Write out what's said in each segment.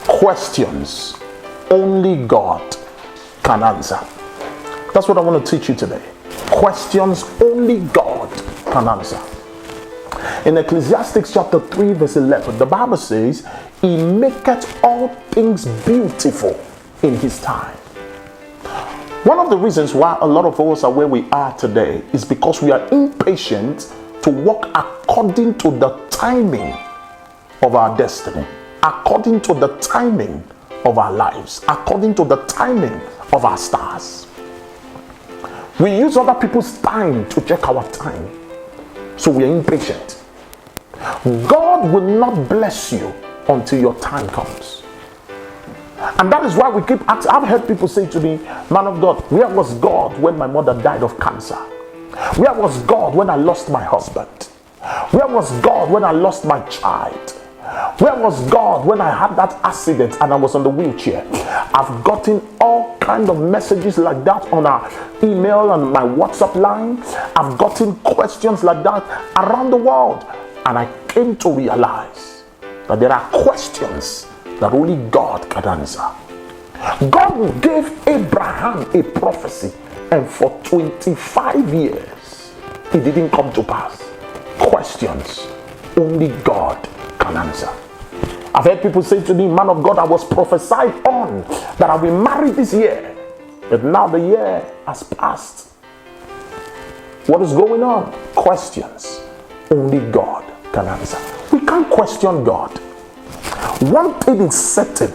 Questions only God can answer. That's what I want to teach you today. Questions only God can answer. In Ecclesiastes chapter 3 verse 11, the Bible says, He maketh all things beautiful in His time. One of the reasons why a lot of us are where we are today is because we are impatient to walk according to the timing of our destiny, according to the timing of our lives, according to the timing of our stars. We use other people's time to check our time, so we are impatient. God will not bless you until your time comes. And that is why we keep asking. I've heard people say to me, man of God, where was God when my mother died of cancer? Where was God when I lost my husband? Where was God when I lost my child? Where was God when I had that accident and I was on the wheelchair? I've gotten all kind of messages like that on our email and my WhatsApp line. I've gotten questions like that around the world. And I came to realize that there are questions that only God can answer. God gave Abraham a prophecy, and for 25 years it didn't come to pass. Questions only God can answer. I've heard people say to me, man of God, I was prophesied on that I will marry this year, but now the year has passed. What is going on? Questions only God can answer. We can't question God. One thing is certain: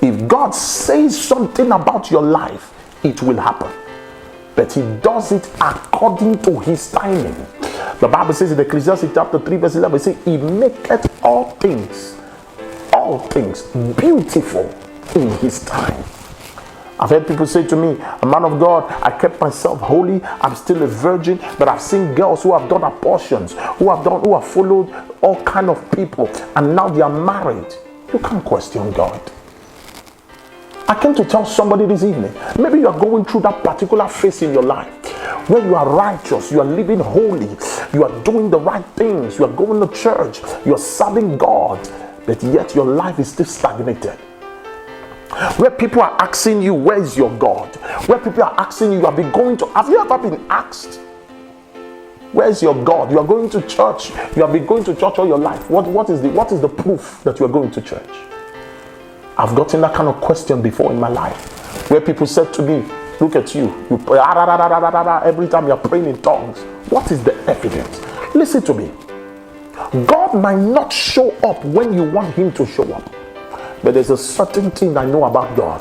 if God says something about your life, it will happen. But He does it according to His timing. The Bible says in Ecclesiastes chapter 3 verse 11, it says, He maketh all things beautiful in His time. I've heard people say to me, a man of God, I kept myself holy, I'm still a virgin, but I've seen girls who have done abortions, who have followed all kind of people, and now they are married. You can't question God. I came to tell somebody this evening, maybe you are going through that particular phase in your life where you are righteous, you are living holy, you are doing the right things, you are going to church, you are serving God, but yet your life is still stagnated. Where people are asking you, where is your God? Where people are asking you, have you ever been asked, where is your God? You are going to church, you have been going to church all your life. What is the proof that you are going to church? I've gotten that kind of question before in my life, where people said to me, look at you pray, every time you're praying in tongues. What is the evidence? Listen to me. God might not show up when you want Him to show up, but there's a certain thing I know about God.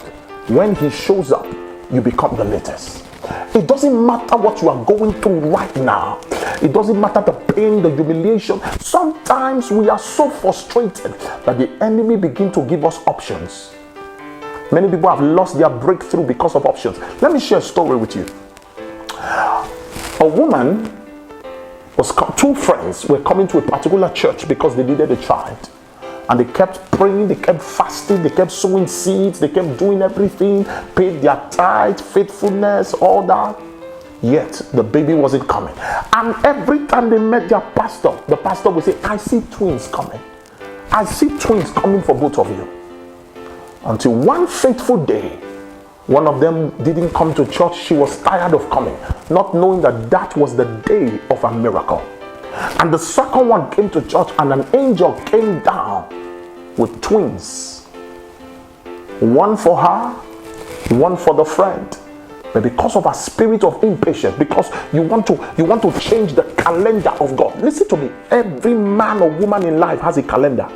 When He shows up, you become the latest. It doesn't matter what you are going through right now. It doesn't matter the pain, the humiliation. Sometimes we are so frustrated that the enemy begins to give us options. Many people have lost their breakthrough because of options. Let me share a story with you. A woman two friends were coming to a particular church because they needed a child. And they kept praying, they kept fasting, they kept sowing seeds, they kept doing everything, paid their tithe, faithfulness, all that. Yet the baby wasn't coming. And every time they met their pastor, the pastor would say, I see twins coming. I see twins coming for both of you. Until one fateful day, one of them didn't come to church. She was tired of coming, not knowing that that was the day of a miracle. And the second one came to church, and an angel came down with twins. One for her, one for the friend. But because of a spirit of impatience, because you want to change the calendar of God. Listen to me. Every man or woman in life has a calendar.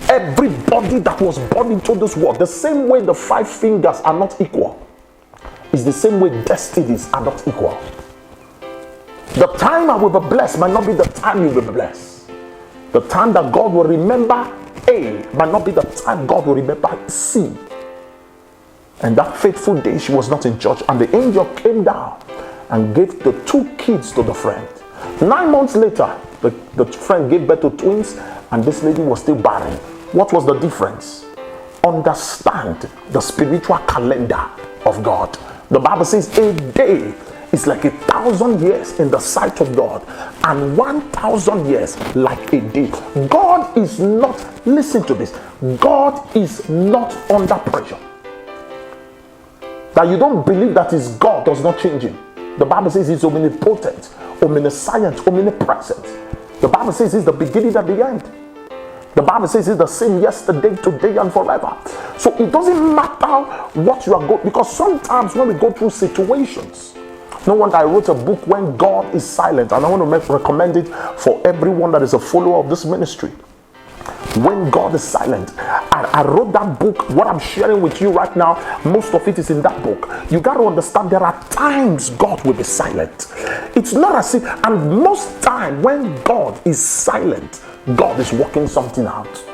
Everybody that was born into this world, the same way the 5 fingers are not equal, is the same way destinies are not equal. The time I will be blessed might not be the time you will be blessed. The time that God will remember A might not be the time God will remember C. And that fateful day, she was not in church, and the angel came down and gave the 2 kids to the friend. 9 months later, the friend gave birth to twins, and this lady was still barren. What was the difference? Understand the spiritual calendar of God. The Bible says a day is like 1,000 years in the sight of God, and 1,000 years like a day. God is not, listen to this, God is not under pressure. That you don't believe that is God does not change him. The Bible says he's omnipotent, omniscient, omnipresent. The Bible says he's the beginning and the end. The Bible says he's the same yesterday, today, and forever. So it doesn't matter what you are going, because sometimes when we go through situations, no wonder I wrote a book, When God is Silent, and I want to recommend it for everyone that is a follower of this ministry. When God is Silent. And I wrote that book. What I'm sharing with you right now, most of it is in that book. You got to understand there are times God will be silent. It's not as if, and most time when God is silent, God is working something out.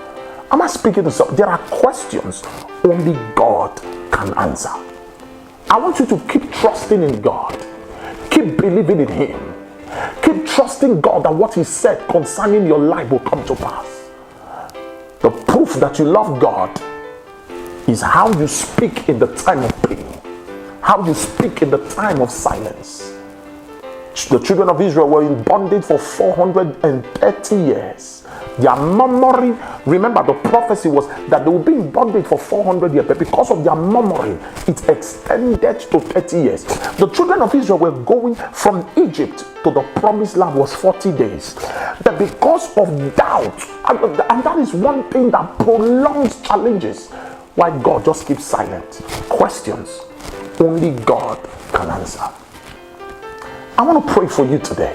Am I speaking to something? There are questions only God can answer. I want you to keep trusting in God. Keep believing in him. Keep trusting God that what he said concerning your life will come to pass. The proof that you love God is how you speak in the time of pain, how you speak in the time of silence. The children of Israel were in bondage for 430 years. Their murmuring, remember the prophecy was that they would be in bondage for 400 years, but because of their murmuring, it extended to 30 years. The children of Israel were going from Egypt to the promised land was 40 days. But because of doubt, and that is one thing that prolongs challenges, why God just keeps silent. Questions only God can answer. I want to pray for you today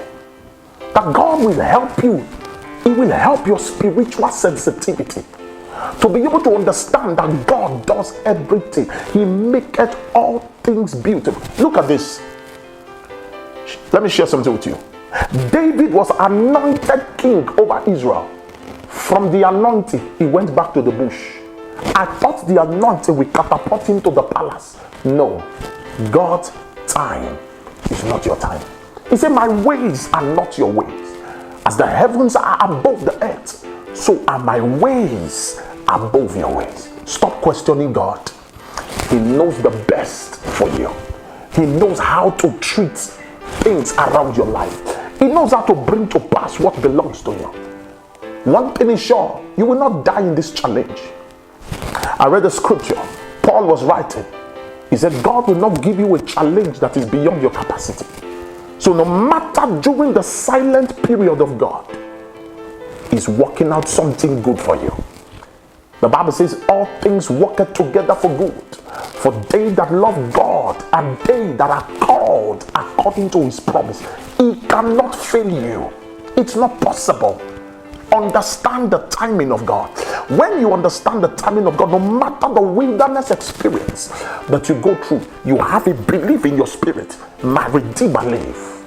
that God will help you. He will help your spiritual sensitivity to be able to understand that God does everything. He maketh all things beautiful. Look at this. Let me share something with you. David was anointed king over Israel. From the anointing, he went back to the bush. I thought the anointing would catapult him to the palace. No, God's time is not your time. He said, my ways are not your ways. As the heavens are above the earth, so are my ways above your ways. Stop questioning God. He knows the best for you. He knows how to treat things around your life. He knows how to bring to pass what belongs to you. One thing is sure, you will not die in this challenge. I read the scripture. Paul was writing. He said, God will not give you a challenge that is beyond your capacity. So no matter during the silent period of God, he's working out something good for you. The Bible says all things work together for good for they that love God and they that are called according to his promise. He cannot fail you. It's not possible. Understand the timing of God. When you understand the timing of God, no matter the wilderness experience that you go through, you have a belief in your spirit. My Redeemer lives.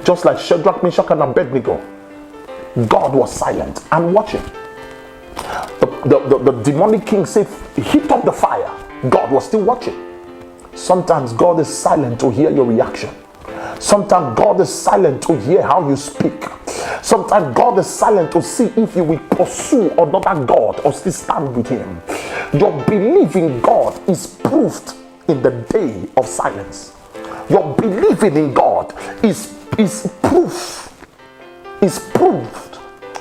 Just like Shadrach, Meshach, and Abednego, God was silent and watching. The demonic king said, heat up the fire. God was still watching. Sometimes God is silent to hear your reaction. Sometimes God is silent to hear how you speak. Sometimes God is silent to see if you will pursue another God or still stand with him. Your belief in God is proved in the day of silence. Your believing in God is proved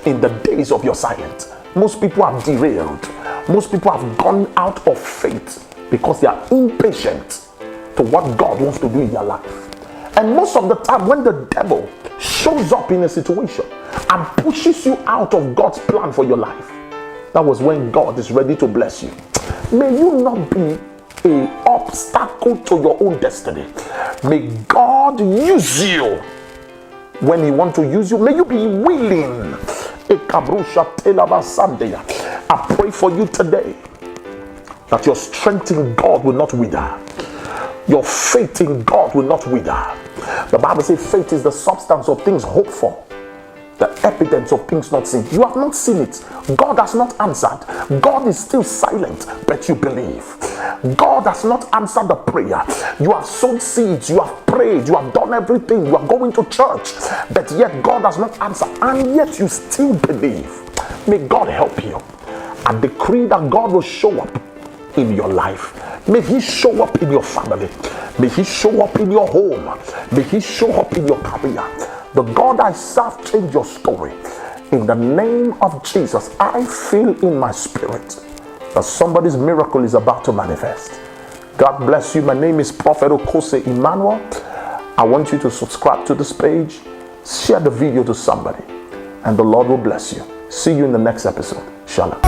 in the days of your silence. Most people are derailed. Most people have gone out of faith because they are impatient to what God wants to do in their life. And most of the time when the devil shows up in a situation and pushes you out of God's plan for your life, that was when God is ready to bless you. May you not be an obstacle to your own destiny. May God use you when he wants to use you. May you be willing. I pray for you today that your strength in God will not wither. Your faith in God will not wither. The Bible says faith is the substance of things hoped for, the evidence of things not seen. You have not seen it. God has not answered. God is still silent, but you believe. God has not answered the prayer. You have sown seeds, you have prayed, you have done everything, you are going to church, but yet God has not answered, and yet you still believe. May God help you. I decree that God will show up in your life. May he show up in your family. May he show up in your home. May he show up in your career. The God I serve change your story. In the name of Jesus, I feel in my spirit that somebody's miracle is about to manifest. God bless you. My name is Prophet Okose Emmanuel. I want you to subscribe to this page, share the video to somebody, and the Lord will bless you. See you in the next episode. Shalom.